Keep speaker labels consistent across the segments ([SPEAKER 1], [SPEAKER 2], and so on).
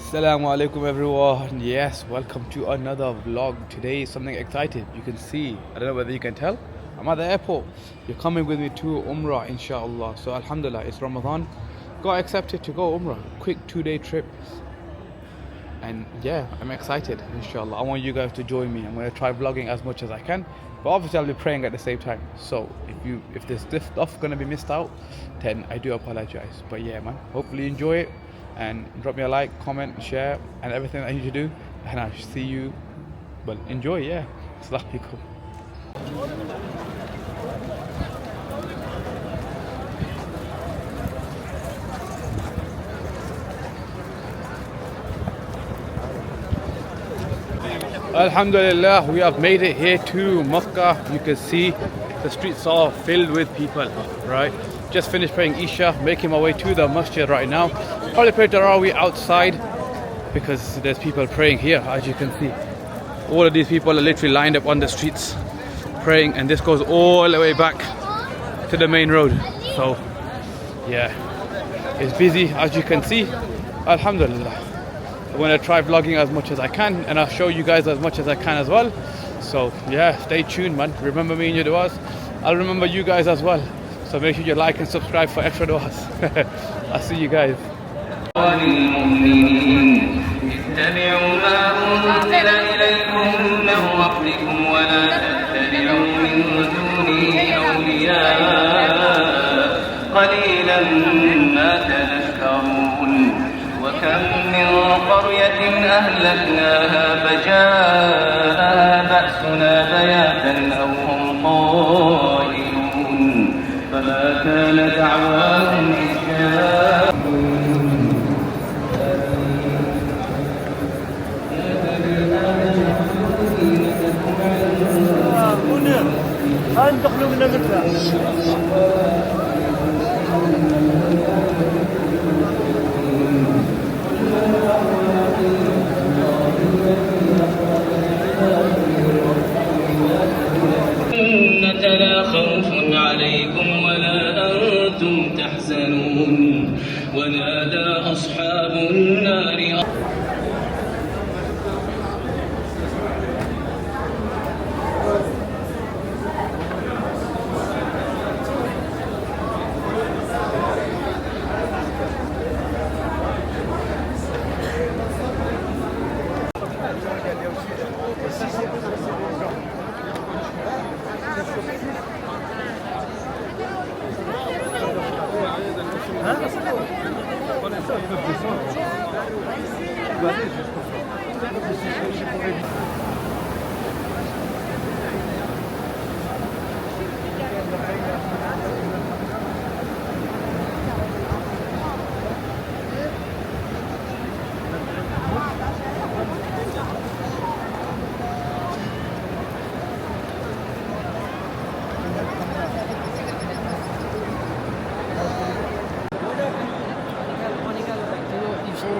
[SPEAKER 1] Assalamu alaikum everyone. Yes, welcome to another vlog. Today is something exciting. You can see, I don't know whether you can tell, I'm at the airport. You're coming with me to Umrah inshallah. So Alhamdulillah, it's Ramadan. Got accepted to go Umrah. Quick 2-day trip. And yeah, I'm excited inshallah. I want you guys to join me. I'm going to try vlogging as much as I can. But obviously I'll be praying at the same time. So if there's this stuff going to be missed out, then I do apologize. But yeah man, hopefully you enjoy it. And drop me a like, comment, share, and everything that you need to do. And I'll see you. Well, enjoy, yeah. Assalamu alaikum. Alhamdulillah, we have made it here to Mecca. You can see the streets are filled with people, right? Just finished praying Isha, making my way to the masjid right now. Probably pray Tarawih outside because there's people praying here, as you can see. All of these people are literally lined up on the streets praying, and this goes all the way back to the main road. So yeah, it's busy as you can see. Alhamdulillah. I'm going to try vlogging as much as I can, and I'll show you guys as much as I can as well. So yeah, stay tuned man. Remember me in your du'as. I'll remember you guys as well. So make sure you like and subscribe for extra du'as. I'll see you guys.
[SPEAKER 2] وكم من قرية أهلكناها فجاءها بأسنا بياتا أو هم قائلون فما كان دعواهم إذ لا خوف عليكم ولا أنتم تحزنون ونادى أصحاب النار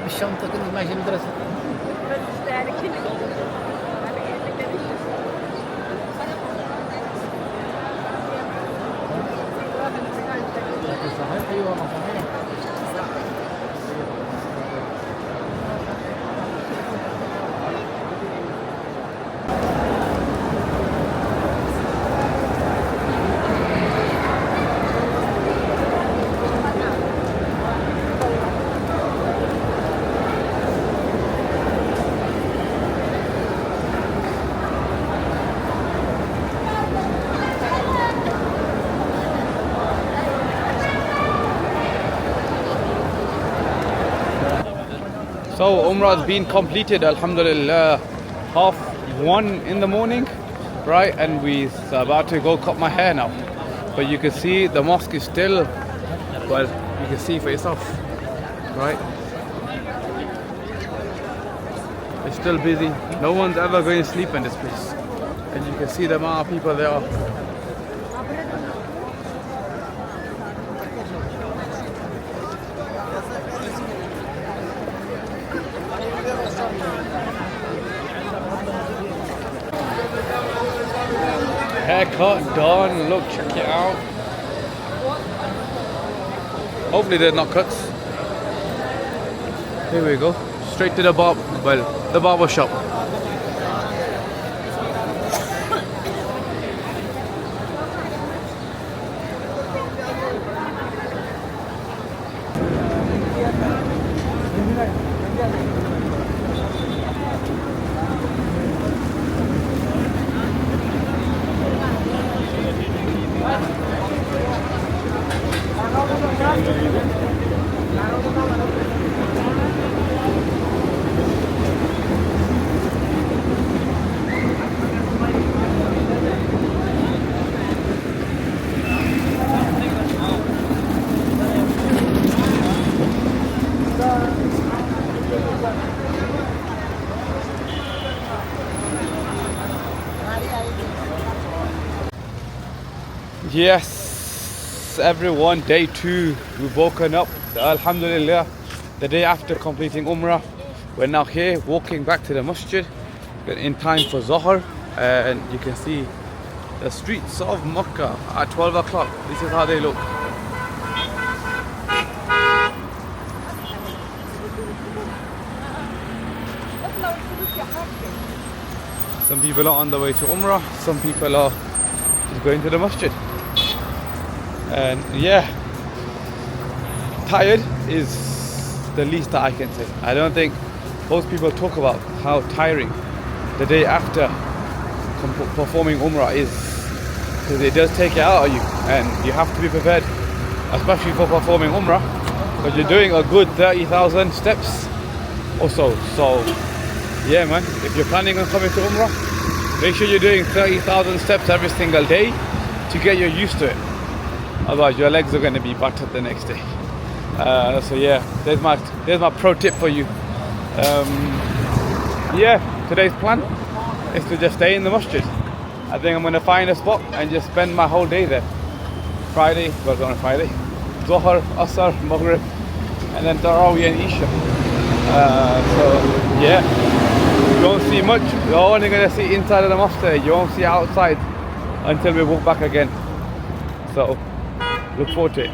[SPEAKER 3] بالشنطة كنت ماشي المدرسة. صحيح ايوه صحيح.
[SPEAKER 1] So Umrah has been completed, Alhamdulillah, 1:30 in the morning, right? And we're about to go cut my hair now. But you can see the mosque is still, well, you can see for yourself, right? It's still busy. No one's ever going to sleep in this place. And you can see the amount of people there are. Haircut done. Look, check it out. Hopefully they're not cuts. Here we go. straight to the barber shop. Yes, everyone, day 2, we've woken up, Alhamdulillah, the day after completing Umrah. We're now here walking back to the masjid in time for Zohar, and you can see the streets of Mecca at 12 o'clock. This is how they look. Some people are on the way to Umrah, some people are just going to the masjid. And yeah, tired is the least that I can say. I don't think most people talk about how tiring the day after performing Umrah is, because it does take it out of you, and you have to be prepared, especially for performing Umrah, because you're doing a good 30,000 steps or so. So yeah, man, if you're planning on coming to Umrah, make sure you're doing 30,000 steps every single day to get you used to it. Otherwise your legs are going to be battered the next day. So yeah, there's my pro tip for you. Yeah, today's plan is to just stay in the masjid. I think I'm going to find a spot and just spend my whole day there. Friday, well, on a Friday, Zohar, Asr, Maghrib, and then Tarawih and Isha. So yeah, you won't see much. You're only going to see inside of the mosque. You won't see outside until we walk back again. So look forward to it.